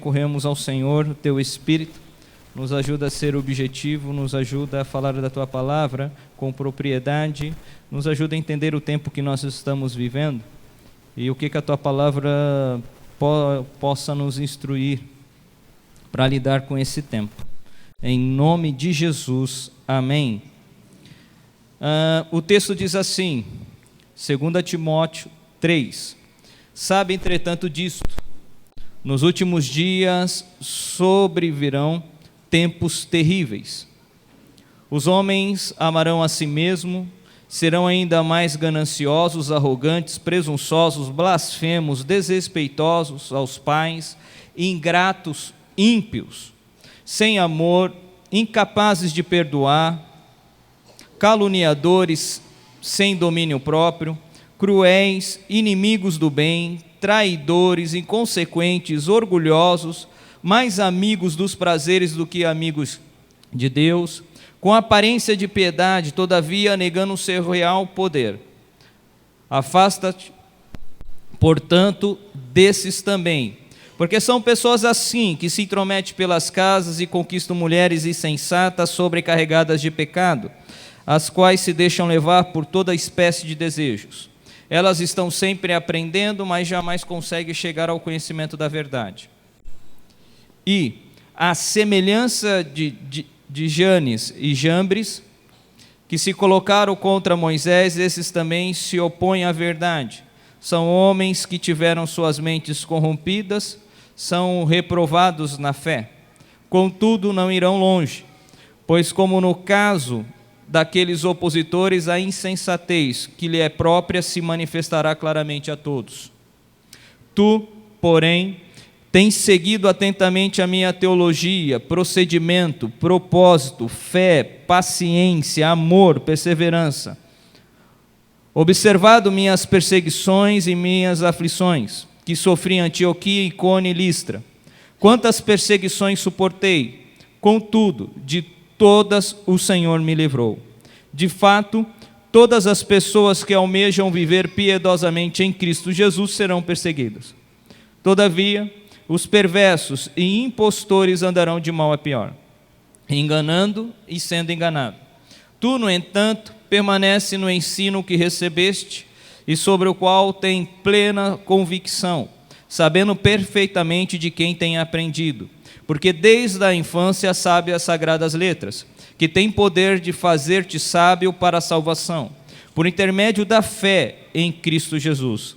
recorremos ao Senhor, o Teu Espírito nos ajuda a ser objetivo, nos ajuda a falar da Tua palavra com propriedade, nos ajuda a entender o tempo que nós estamos vivendo e o que a Tua palavra possa nos instruir para lidar com esse tempo. Em nome de Jesus, amém. O texto diz assim, 2 Timóteo 3, sabe entretanto disto, nos últimos dias sobrevirão tempos terríveis. Os homens amarão a si mesmo, serão ainda mais gananciosos, arrogantes, presunçosos, blasfemos, desrespeitosos aos pais, ingratos, ímpios, sem amor, incapazes de perdoar, caluniadores, sem domínio próprio, cruéis, inimigos do bem, traidores, inconsequentes, orgulhosos, mais amigos dos prazeres do que amigos de Deus, com aparência de piedade, todavia negando o seu real poder. Afasta-te, portanto, desses também, porque são pessoas assim, que se intrometem pelas casas e conquistam mulheres insensatas, sobrecarregadas de pecado, as quais se deixam levar por toda espécie de desejos. Elas estão sempre aprendendo, mas jamais conseguem chegar ao conhecimento da verdade. E, a semelhança de Janes e Jambres, que se colocaram contra Moisés, esses também se opõem à verdade. São homens que tiveram suas mentes corrompidas, são reprovados na fé. Contudo, não irão longe, pois como no caso daqueles opositores, a insensatez que lhe é própria se manifestará claramente a todos. Tu, porém, tens seguido atentamente a minha teologia, procedimento, propósito, fé, paciência, amor, perseverança. Observado minhas perseguições e minhas aflições, que sofri em Antioquia, Icônio e Listra. Quantas perseguições suportei, contudo, de todas o Senhor me livrou. De fato, todas as pessoas que almejam viver piedosamente em Cristo Jesus serão perseguidas. Todavia, os perversos e impostores andarão de mal a pior, enganando e sendo enganado. Tu, no entanto, permanece no ensino que recebeste e sobre o qual tem plena convicção, sabendo perfeitamente de quem tem aprendido, porque desde a infância sabe as sagradas letras, que tem poder de fazer-te sábio para a salvação, por intermédio da fé em Cristo Jesus.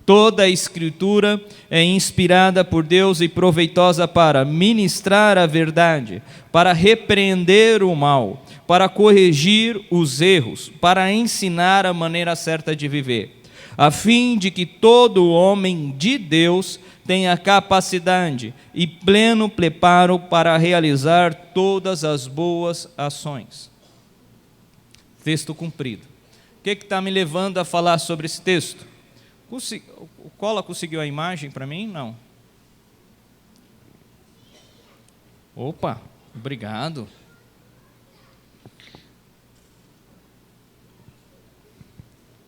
Toda a Escritura é inspirada por Deus e proveitosa para ministrar a verdade, para repreender o mal, para corrigir os erros, para ensinar a maneira certa de viver, a fim de que todo homem de Deus tenha capacidade e pleno preparo para realizar todas as boas ações. Texto cumprido. O que está me levando a falar sobre esse texto? O Cola conseguiu a imagem para mim? Não. Opa, obrigado.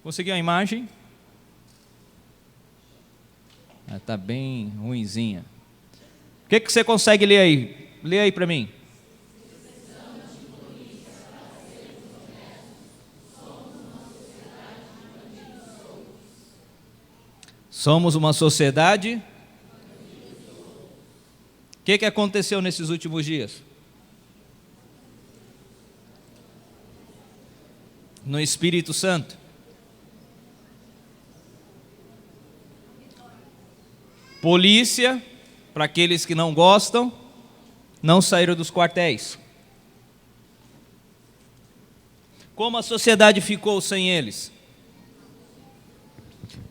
Conseguiu a imagem? Está bem ruinzinha. O que você consegue ler aí? Lê aí para mim. Somos uma sociedade. O que aconteceu nesses últimos dias? No Espírito Santo. Polícia, para aqueles que não gostam, não saíram dos quartéis. Como a sociedade ficou sem eles?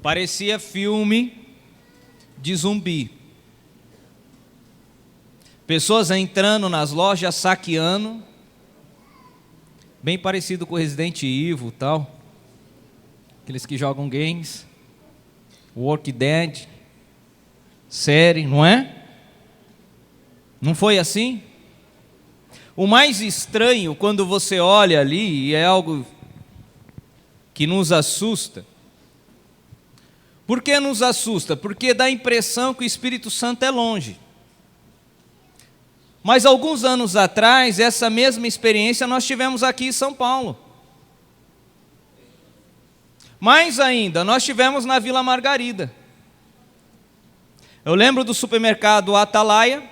Parecia filme de zumbi. Pessoas entrando nas lojas, saqueando, bem parecido com Resident Evil, tal. Aqueles que jogam games, Walking Dead, série, não é? Não foi assim? O mais estranho, quando você olha ali, e é algo que nos assusta. Por que nos assusta? Porque dá a impressão que o Espírito Santo é longe. Mas alguns anos atrás, essa mesma experiência nós tivemos aqui em São Paulo. Mais ainda, nós tivemos na Vila Margarida. Eu lembro do supermercado Atalaia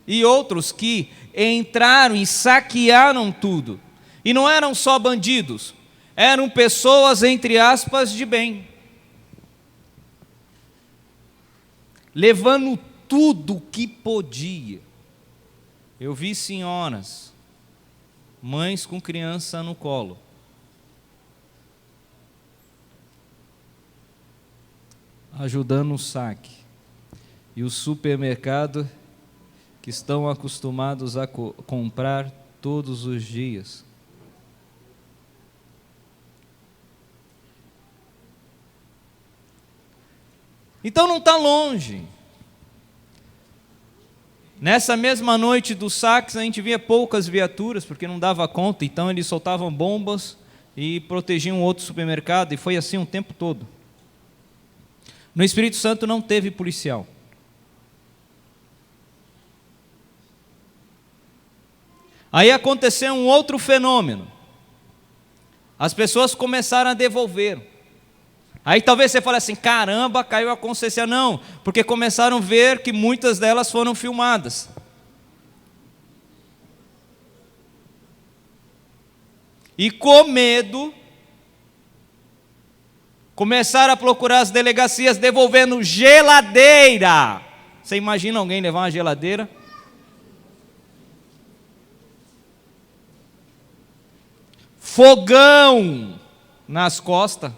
e outros que entraram e saquearam tudo. E não eram só bandidos, eram pessoas, entre aspas, de bem, levando tudo que podia. Eu vi senhoras, mães com criança no colo, ajudando o saque. E o supermercado, que estão acostumados a comprar todos os dias. Então não está longe. Nessa mesma noite dos saques, a gente via poucas viaturas, porque não dava conta, então eles soltavam bombas e protegiam outro supermercado, e foi assim o tempo todo. No Espírito Santo não teve policial. Aí aconteceu um outro fenômeno. As pessoas começaram a devolver. Aí talvez você fale assim, caramba, caiu a consciência. Não, porque começaram a ver que muitas delas foram filmadas. E com medo, começaram a procurar as delegacias devolvendo geladeira. Você imagina alguém levar uma geladeira? Fogão nas costas.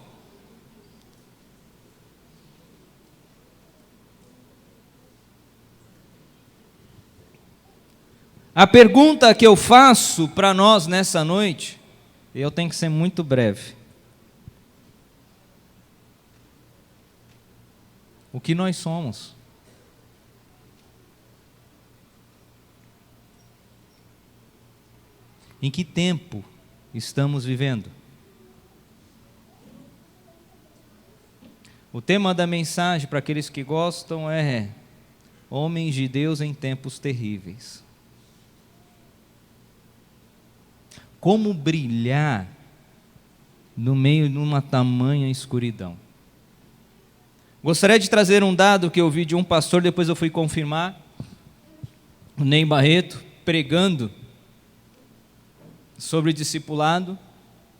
A pergunta que eu faço para nós nessa noite, e eu tenho que ser muito breve: o que nós somos? Em que tempo estamos vivendo? O tema da mensagem, para aqueles que gostam, é Homens de Deus em tempos terríveis. Como brilhar no meio de uma tamanha escuridão? Gostaria de trazer um dado que eu vi de um pastor, depois eu fui confirmar, o Ney Barreto, pregando sobre discipulado,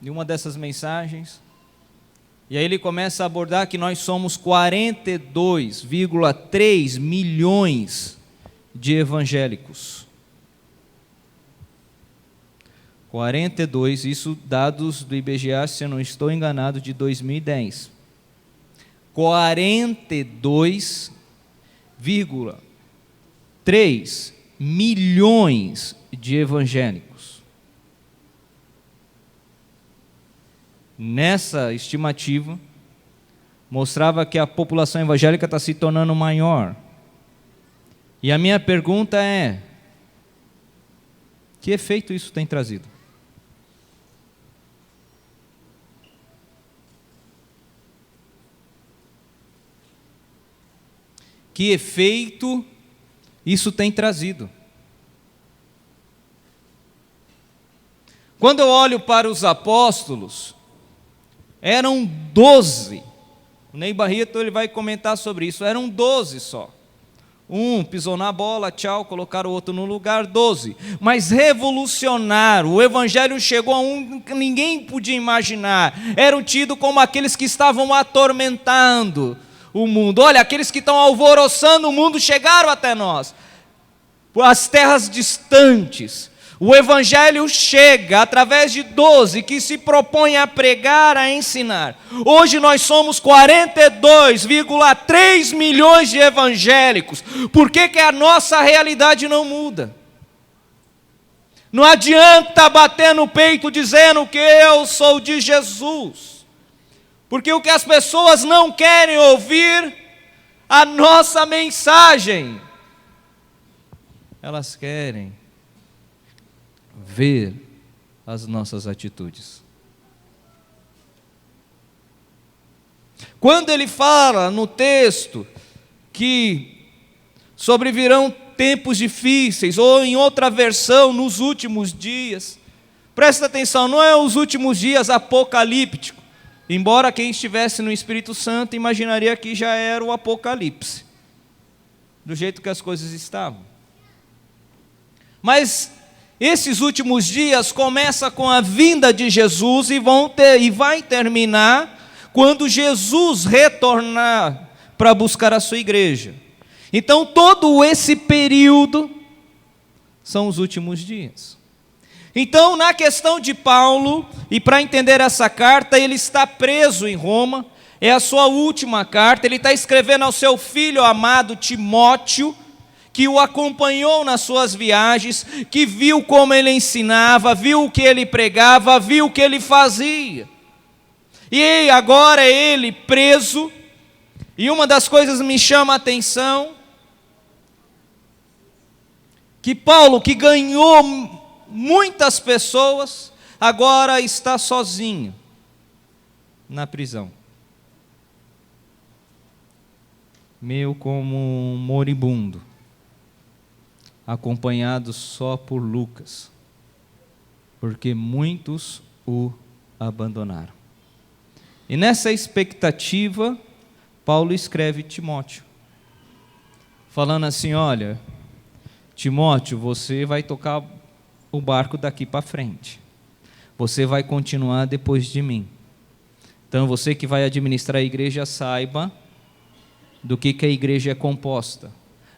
em uma dessas mensagens, e aí ele começa a abordar que nós somos 42,3 milhões de evangélicos. 42, isso dados do IBGE, se eu não estou enganado, de 2010. 42,3 milhões de evangélicos. Nessa estimativa, mostrava que a população evangélica está se tornando maior. E a minha pergunta é: que efeito isso tem trazido? Que efeito isso tem trazido? Quando eu olho para os apóstolos, eram 12. O Ney Barreto ele vai comentar sobre isso. Eram 12 só. Um pisou na bola, tchau, colocaram o outro no lugar, 12. Mas revolucionaram. O evangelho chegou a um que ninguém podia imaginar. Eram tidos como aqueles que estavam atormentando o mundo. Olha, aqueles que estão alvoroçando o mundo chegaram até nós, as terras distantes. O evangelho chega através de 12 que se propõem a pregar, a ensinar. Hoje nós somos 42,3 milhões de evangélicos. Por que que a nossa realidade não muda? Não adianta bater no peito dizendo que eu sou de Jesus. Porque o que as pessoas não querem ouvir, a nossa mensagem. Elas querem ver as nossas atitudes. Quando ele fala no texto que sobrevirão tempos difíceis, ou em outra versão, nos últimos dias. Presta atenção, não é os últimos dias apocalíptico, embora quem estivesse no Espírito Santo imaginaria que já era o Apocalipse, do jeito que as coisas estavam. Mas esses últimos dias começam com a vinda de Jesus e vai terminar quando Jesus retornar para buscar a sua igreja. Então todo esse período são os últimos dias. Então, na questão de Paulo, e para entender essa carta, ele está preso em Roma, é a sua última carta, ele está escrevendo ao seu filho amado Timóteo, que o acompanhou nas suas viagens, que viu como ele ensinava, viu o que ele pregava, viu o que ele fazia. E agora ele preso, e uma das coisas que me chama a atenção, que Paulo, que ganhou muitas pessoas, agora está sozinho na prisão, meio como um moribundo, acompanhado só por Lucas, porque muitos o abandonaram. E nessa expectativa, Paulo escreve Timóteo, falando assim: olha, Timóteo, você vai tocar o barco daqui para frente. Você vai continuar depois de mim. Então, você que vai administrar a igreja, saiba do que a igreja é composta.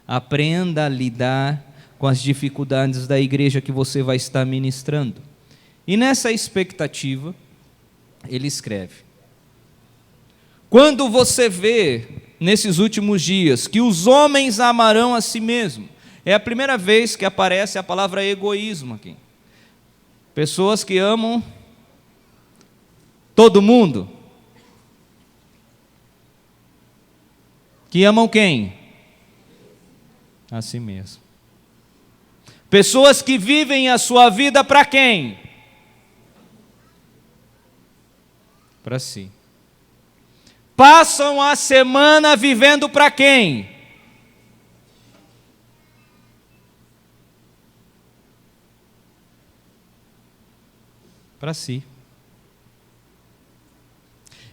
Aprenda a lidar com as dificuldades da igreja que você vai estar ministrando. E nessa expectativa, ele escreve: quando você vê, nesses últimos dias, que os homens amarão a si mesmos, é a primeira vez que aparece a palavra egoísmo aqui. Pessoas que amam todo mundo. Que amam quem? A si mesmo. Pessoas que vivem a sua vida para quem? Para si. Passam a semana vivendo para quem? Para si.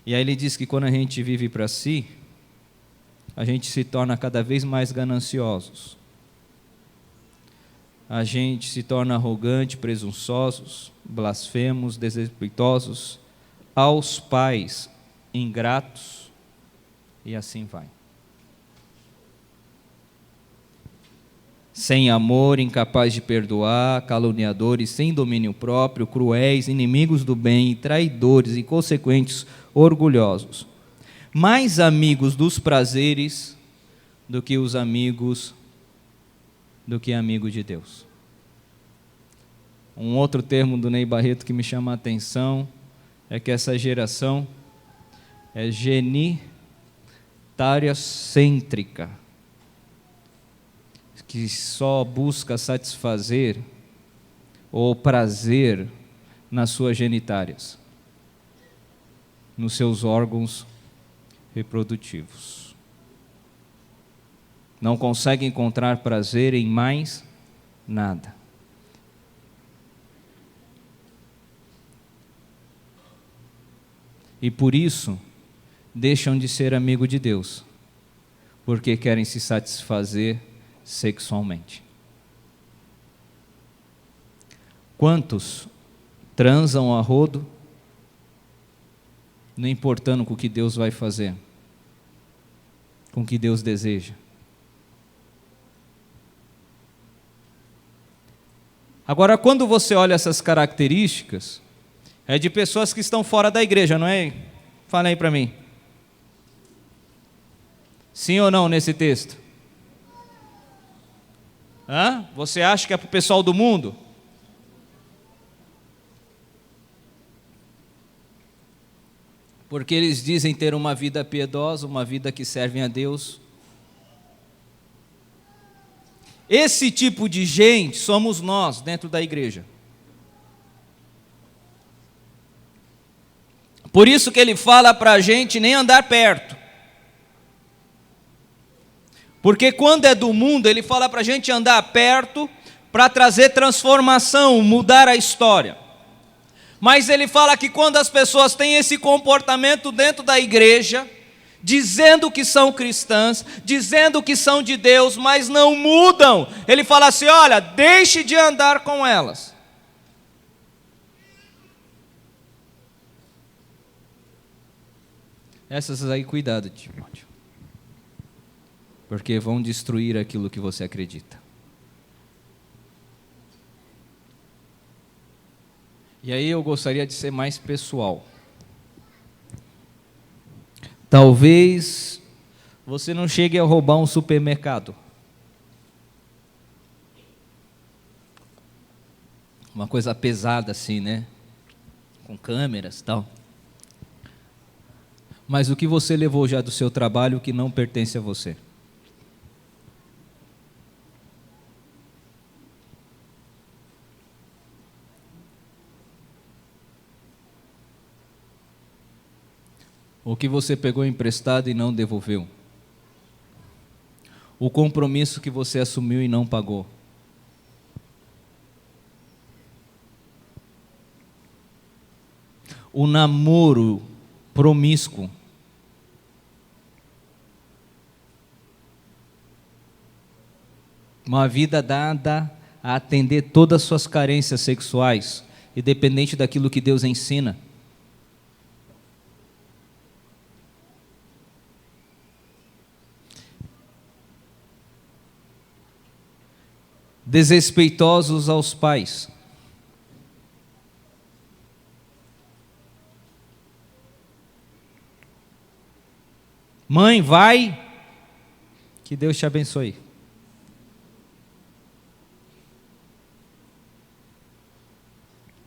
E aí ele diz que quando a gente vive para si, a gente se torna cada vez mais gananciosos. A gente se torna arrogante, presunçosos, blasfemos, desrespeitosos, aos pais, ingratos, e assim vai. Sem amor, incapaz de perdoar, caluniadores, sem domínio próprio, cruéis, inimigos do bem, traidores, inconsequentes, orgulhosos, mais amigos dos prazeres do que amigo de Deus. Um outro termo do Ney Barreto que me chama a atenção é que essa geração é genitária-cêntrica, que só busca satisfazer ou prazer nas suas genitárias, nos seus órgãos reprodutivos. Não consegue encontrar prazer em mais nada. E por isso, deixam de ser amigo de Deus, porque querem se satisfazer sexualmente. Quantos transam a rodo, não importando com o que Deus vai fazer, com o que Deus deseja. Agora, quando você olha essas características, é de pessoas que estão fora da igreja, não é? Fala aí para mim. Sim ou não nesse texto? Você acha que é para o pessoal do mundo? Porque eles dizem ter uma vida piedosa, uma vida que serve a Deus. Esse tipo de gente somos nós dentro da igreja. Por isso que ele fala para a gente nem andar perto. Porque quando é do mundo, ele fala para a gente andar perto, para trazer transformação, mudar a história. Mas ele fala que quando as pessoas têm esse comportamento dentro da igreja, dizendo que são cristãs, dizendo que são de Deus, mas não mudam, ele fala assim: olha, deixe de andar com elas. Essas aí, cuidado, Timóteo, porque vão destruir aquilo que você acredita. E aí eu gostaria de ser mais pessoal. Talvez você não chegue a roubar um supermercado. Uma coisa pesada assim, né? Com câmeras e tal. Mas o que você levou já do seu trabalho que não pertence a você? O que você pegou emprestado e não devolveu? O compromisso que você assumiu e não pagou? O namoro promíscuo? Uma vida dada a atender todas as suas carências sexuais, independente daquilo que Deus ensina? Desrespeitosos aos pais? Mãe, vai, que Deus te abençoe.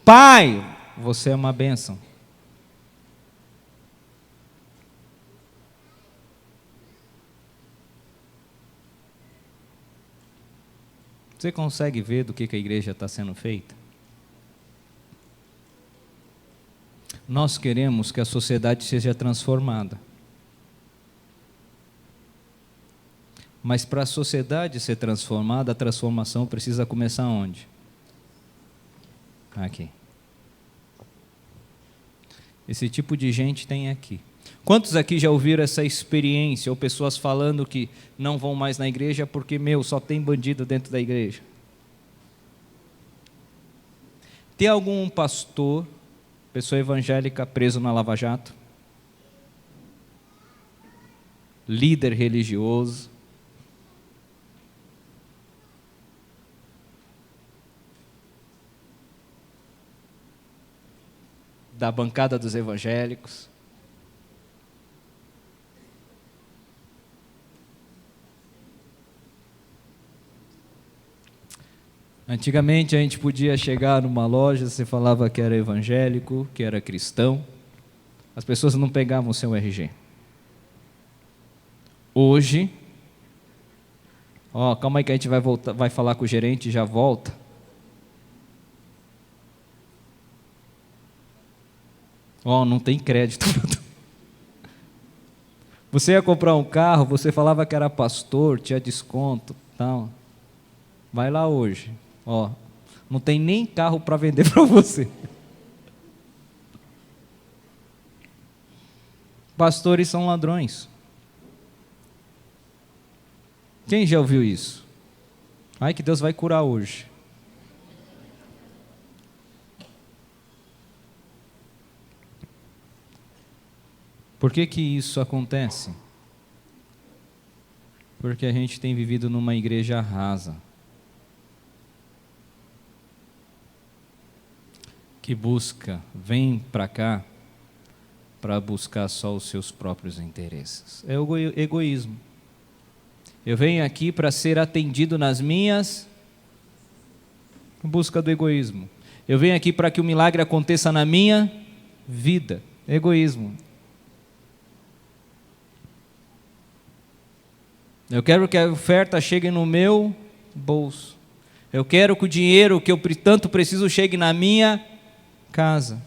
Pai, você é uma bênção. Você consegue ver do que a igreja está sendo feita? Nós queremos que a sociedade seja transformada. Mas para a sociedade ser transformada, a transformação precisa começar onde? Aqui. Esse tipo de gente tem aqui. Quantos aqui já ouviram essa experiência, ou pessoas falando que não vão mais na igreja porque, só tem bandido dentro da igreja? Tem algum pastor, pessoa evangélica, preso na Lava Jato? Líder religioso? Da bancada dos evangélicos? Antigamente a gente podia chegar numa loja, você falava que era evangélico, que era cristão, as pessoas não pegavam o seu RG. Hoje, calma aí que a gente vai falar com o gerente e já volta. Não tem crédito. Você ia comprar um carro, você falava que era pastor, tinha desconto, tal. Vai lá hoje. Não tem nem carro para vender para você. Pastores são ladrões. Quem já ouviu isso? Ai, que Deus vai curar hoje. Por que isso acontece? Porque a gente tem vivido numa igreja rasa, que vem para cá para buscar só os seus próprios interesses. É o egoísmo. Eu venho aqui para ser atendido nas minhas, em busca do egoísmo. Eu venho aqui para que o milagre aconteça na minha vida. Egoísmo. Eu quero que a oferta chegue no meu bolso. Eu quero que o dinheiro que eu tanto preciso chegue na minha casa.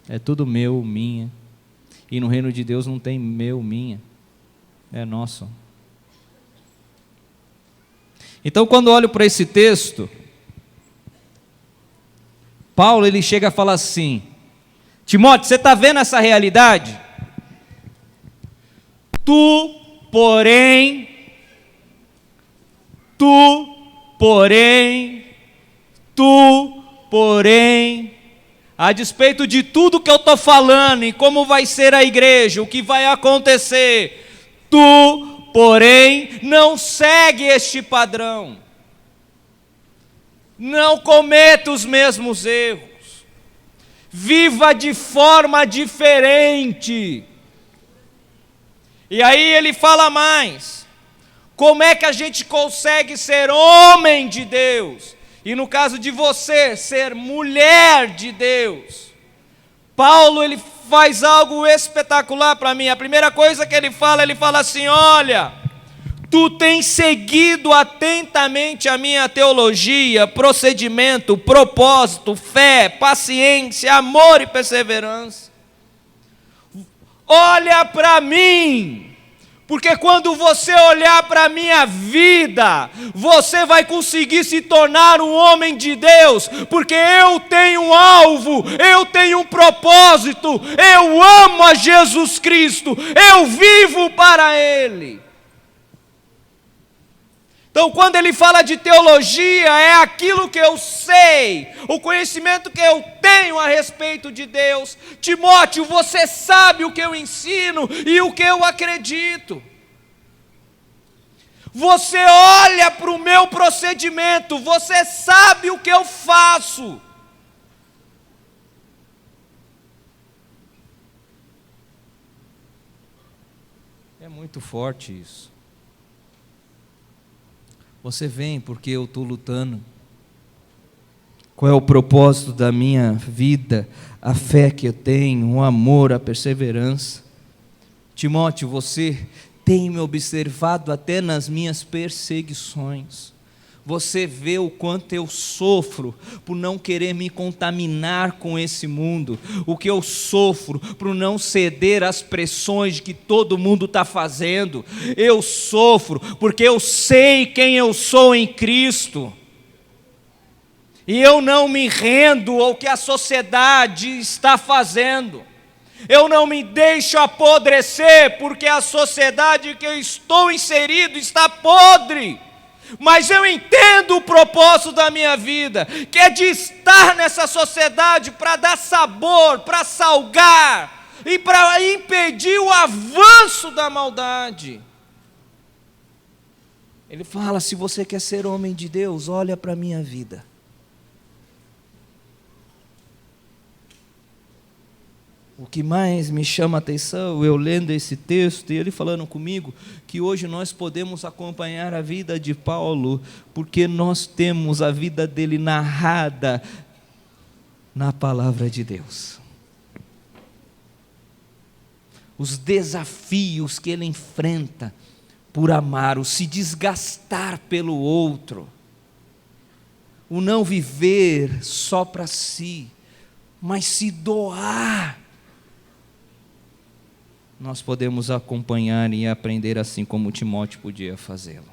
É tudo meu, minha. E no reino de Deus não tem meu, minha. é nosso. Então, quando olho para esse texto, Paulo ele chega a falar assim: Timóteo, você está vendo essa realidade? Tu, porém, a despeito de tudo que eu estou falando e como vai ser a igreja, o que vai acontecer, tu, porém, não segue este padrão, não cometa os mesmos erros, viva de forma diferente. E aí ele fala mais, como é que a gente consegue ser homem de Deus? E no caso de você, ser mulher de Deus. Paulo, ele faz algo espetacular para mim. A primeira coisa que ele fala assim: olha, tu tens seguido atentamente a minha teologia, procedimento, propósito, fé, paciência, amor e perseverança. Olha para mim. Porque quando você olhar para a minha vida, você vai conseguir se tornar um homem de Deus, porque eu tenho um alvo, eu tenho um propósito, eu amo a Jesus Cristo, eu vivo para Ele. Então, quando ele fala de teologia, é aquilo que eu sei, o conhecimento que eu tenho a respeito de Deus. Timóteo, você sabe o que eu ensino e o que eu acredito. Você olha para o meu procedimento, você sabe o que eu faço. É muito forte isso. Você vem porque eu estou lutando. Qual é o propósito da minha vida? A fé que eu tenho, o amor, a perseverança. Timóteo, você tem me observado até nas minhas perseguições. Você vê o quanto eu sofro por não querer me contaminar com esse mundo, o que eu sofro por não ceder às pressões que todo mundo está fazendo. Eu sofro porque eu sei quem eu sou em Cristo, e eu não me rendo ao que a sociedade está fazendo. Eu não me deixo apodrecer porque a sociedade que eu estou inserido está podre. Mas eu entendo o propósito da minha vida, que é de estar nessa sociedade para dar sabor, para salgar e para impedir o avanço da maldade. Ele fala: se você quer ser homem de Deus, olha para a minha vida. O que mais me chama a atenção, eu lendo esse texto e ele falando comigo, que hoje nós podemos acompanhar a vida de Paulo, porque nós temos a vida dele narrada na palavra de Deus. Os desafios que ele enfrenta por amar, o se desgastar pelo outro, o não viver só para si, mas se doar. Nós podemos acompanhar e aprender assim como Timóteo podia fazê-lo.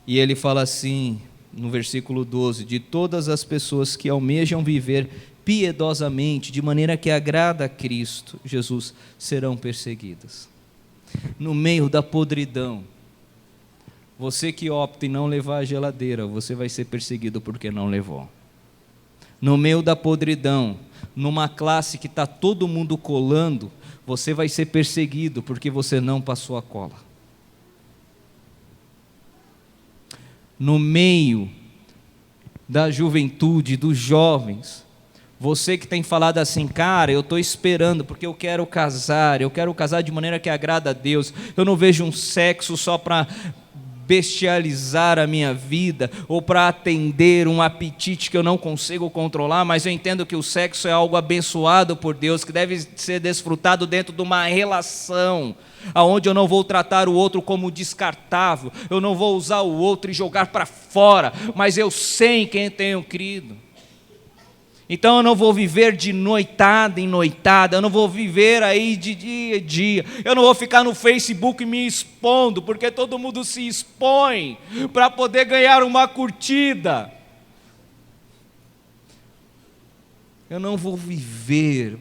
E ele fala assim, no versículo 12, de todas as pessoas que almejam viver piedosamente, de maneira que agrada a Cristo Jesus, serão perseguidas. No meio da podridão, você que opta em não levar a geladeira, você vai ser perseguido porque não levou. No meio da podridão, numa classe que está todo mundo colando, você vai ser perseguido porque você não passou a cola. No meio da juventude, dos jovens, você que tem falado assim: cara, eu estou esperando porque eu quero casar de maneira que agrada a Deus, eu não vejo um sexo só para bestializar a minha vida, ou para atender um apetite que eu não consigo controlar, mas eu entendo que o sexo é algo abençoado por Deus, que deve ser desfrutado dentro de uma relação, aonde eu não vou tratar o outro como descartável, eu não vou usar o outro e jogar para fora, mas eu sei em quem tenho crido. Então eu não vou viver de noitada em noitada, eu não vou viver aí de dia em dia, eu não vou ficar no Facebook me expondo, porque todo mundo se expõe para poder ganhar uma curtida. Eu não vou viver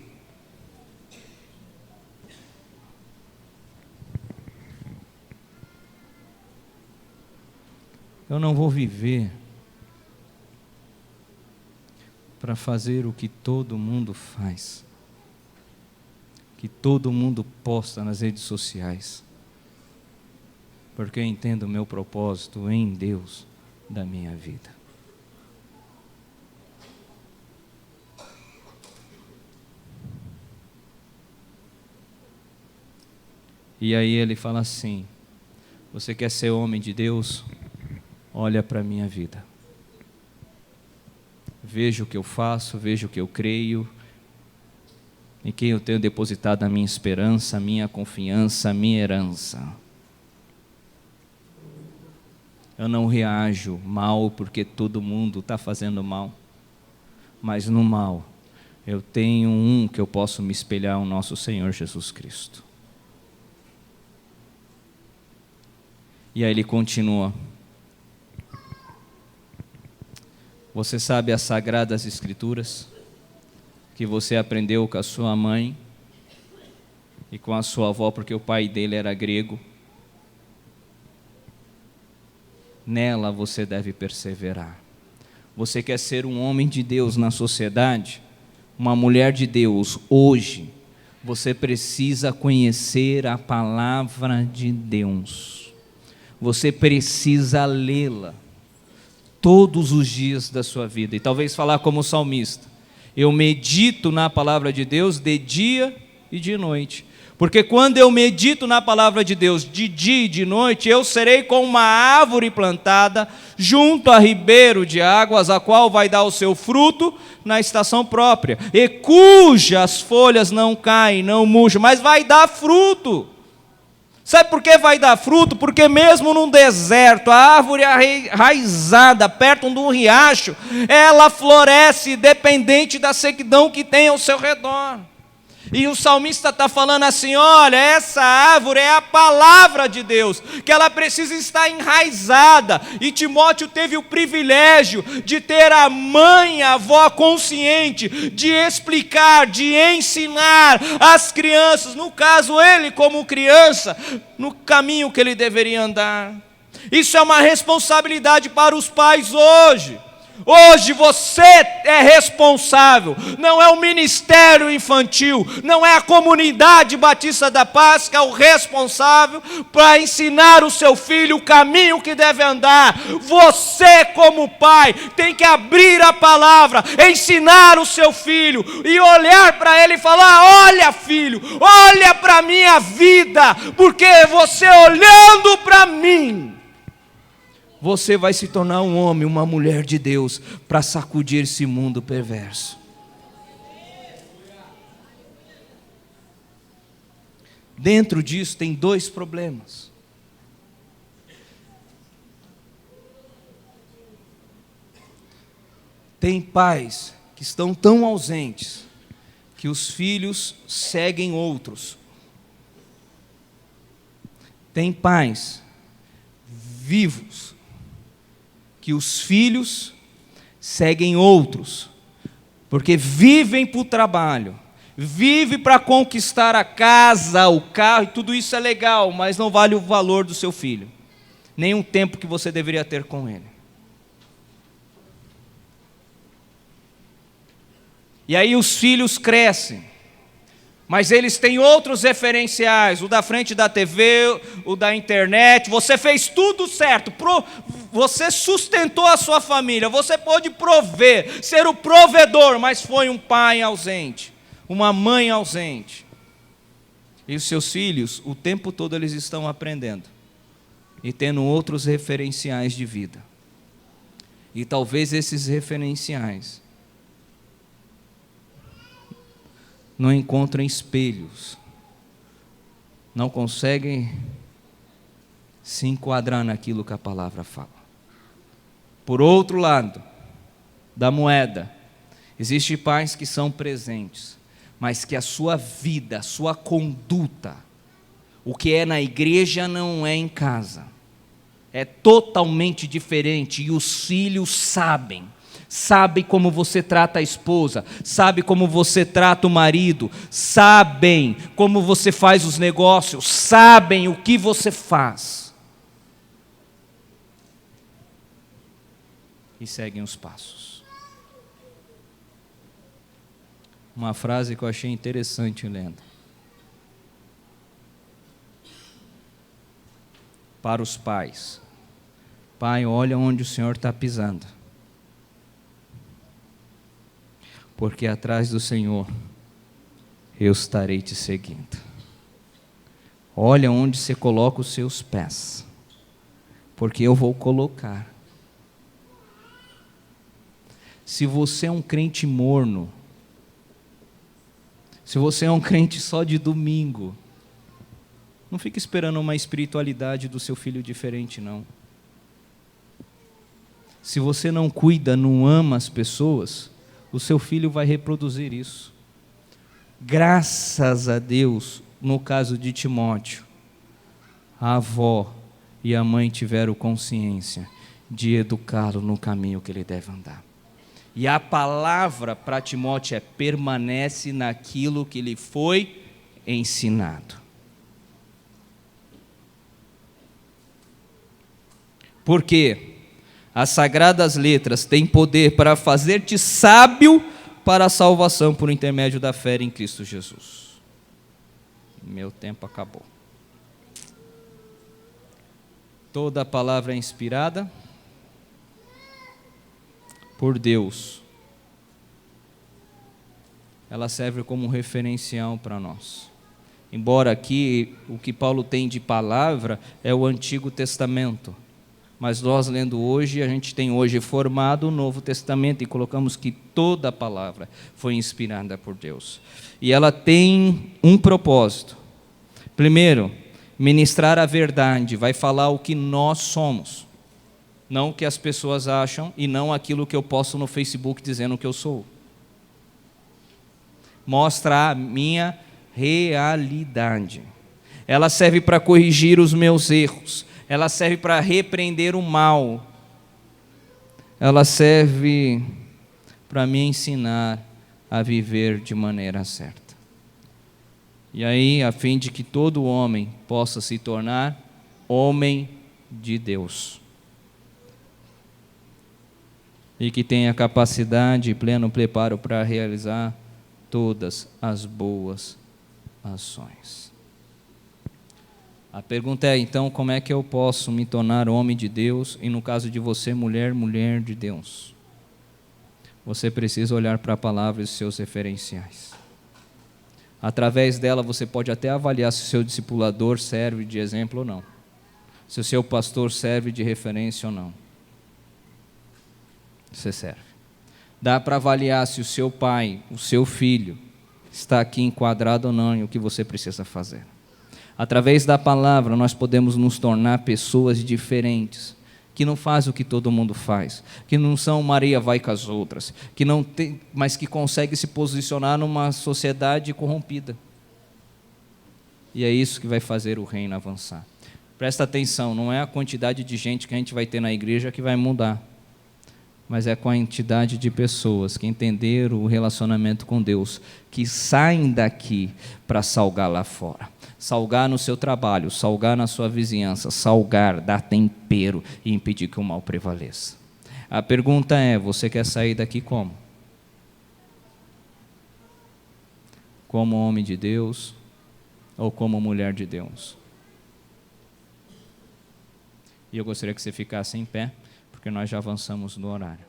para fazer o que todo mundo faz, que todo mundo posta nas redes sociais, porque eu entendo o meu propósito em Deus da minha vida. E aí ele fala assim: você quer ser homem de Deus? Olha para a minha vida. Veja o que eu faço, veja o que eu creio, em quem eu tenho depositado a minha esperança, a minha confiança, a minha herança. Eu não reajo mal porque todo mundo está fazendo mal, mas no mal eu tenho um que eu posso me espelhar, o nosso Senhor Jesus Cristo. E aí ele continua: você sabe as sagradas escrituras que você aprendeu com a sua mãe e com a sua avó, porque o pai dele era grego. Nela você deve perseverar. Você quer ser um homem de Deus na sociedade, uma mulher de Deus hoje, você precisa conhecer a palavra de Deus. Você precisa lê-la todos os dias da sua vida. E talvez falar como salmista: eu medito na palavra de Deus de dia e de noite. Porque quando eu medito na palavra de Deus de dia e de noite, eu serei como uma árvore plantada junto a ribeiro de águas, a qual vai dar o seu fruto na estação própria, e cujas folhas não caem, não murcham, mas vai dar fruto. Sabe por que vai dar fruto? Porque mesmo num deserto, a árvore arraizada, perto de um riacho, ela floresce dependente da sequidão que tem ao seu redor. E o salmista está falando assim: olha, essa árvore é a palavra de Deus, que ela precisa estar enraizada. E Timóteo teve o privilégio de ter a mãe, a avó consciente, de explicar, de ensinar as crianças, no caso ele como criança, no caminho que ele deveria andar. Isso é uma responsabilidade para os pais hoje. Hoje você é responsável, não é o ministério infantil, não é a comunidade Batista da Paz que é o responsável para ensinar o seu filho o caminho que deve andar. Você, como pai, tem que abrir a palavra, ensinar o seu filho e olhar para ele e falar: olha, filho, olha para a minha vida, porque você olhando para mim, você vai se tornar um homem, uma mulher de Deus, para sacudir esse mundo perverso. Dentro disso tem dois problemas. Tem pais que estão tão ausentes que os filhos seguem outros. Tem pais vivos que os filhos seguem outros, porque vivem para o trabalho, vivem para conquistar a casa, o carro, e tudo isso é legal, mas não vale o valor do seu filho, nem o tempo que você deveria ter com ele. E aí os filhos crescem, mas eles têm outros referenciais, o da frente da TV, o da internet. Você fez tudo certo, você sustentou a sua família, você pôde prover, ser o provedor, mas foi um pai ausente, uma mãe ausente. E os seus filhos, o tempo todo eles estão aprendendo e tendo outros referenciais de vida. E talvez esses referenciais não encontram espelhos, não conseguem se enquadrar naquilo que a palavra fala. Por outro lado da moeda, Existem pais que são presentes, mas que a sua vida, a sua conduta, o que é na igreja não é em casa. É totalmente diferente e os filhos sabem. Sabe como você trata a esposa, sabe como você trata o marido, sabem como você faz os negócios, sabem o que você faz. E seguem os passos. Uma frase que eu achei interessante lendo. Para os pais: pai, olha onde o Senhor está pisando, porque atrás do Senhor eu estarei te seguindo. Olha onde você coloca os seus pés, porque eu vou colocar. Se você é um crente morno, se você é um crente só de domingo, não fique esperando uma espiritualidade do seu filho diferente, não. Se você não cuida, não ama as pessoas, o seu filho vai reproduzir isso. Graças a Deus, no caso de Timóteo, a avó e a mãe tiveram consciência de educá-lo no caminho que ele deve andar. E a palavra para Timóteo é: permanece naquilo que lhe foi ensinado. Porque as sagradas letras têm poder para fazer-te sábio para a salvação por intermédio da fé em Cristo Jesus. Meu tempo acabou. Toda a palavra é inspirada por Deus. Ela serve como referencial para nós. Embora aqui o que Paulo tem de palavra é o Antigo Testamento, mas nós lendo hoje, a gente tem hoje formado o Novo Testamento e colocamos que toda a palavra foi inspirada por Deus. E ela tem um propósito. Primeiro, ministrar a verdade, vai falar o que nós somos, não o que as pessoas acham e não aquilo que eu posto no Facebook dizendo que eu sou. Mostra a minha realidade. Ela serve para corrigir os meus erros. Ela serve para repreender o mal. Ela serve para me ensinar a viver de maneira certa. E aí, a fim de que todo homem possa se tornar homem de Deus. E que tenha capacidade e pleno preparo para realizar todas as boas ações. A pergunta é, então, como é que eu posso me tornar homem de Deus? E no caso de você, mulher, mulher de Deus. Você precisa olhar para a palavra e os seus referenciais. Através dela você pode até avaliar se o seu discipulador serve de exemplo ou não. Se o seu pastor serve de referência ou não. Você serve. Dá para avaliar se o seu pai, o seu filho, está aqui enquadrado ou não em o que você precisa fazer. Através da palavra nós podemos nos tornar pessoas diferentes, que não fazem o que todo mundo faz, que não são Maria vai com as outras, que não tem, mas que conseguem se posicionar numa sociedade corrompida. E é isso que vai fazer o reino avançar. Presta atenção, não é a quantidade de gente que a gente vai ter na igreja que vai mudar, mas é a quantidade de pessoas que entenderam o relacionamento com Deus, que saem daqui para salgar lá fora. Salgar no seu trabalho, salgar na sua vizinhança, salgar, dar tempero e impedir que o mal prevaleça. A pergunta é, você quer sair daqui como? Como homem de Deus ou como mulher de Deus? E eu gostaria que você ficasse em pé, porque nós já avançamos no horário.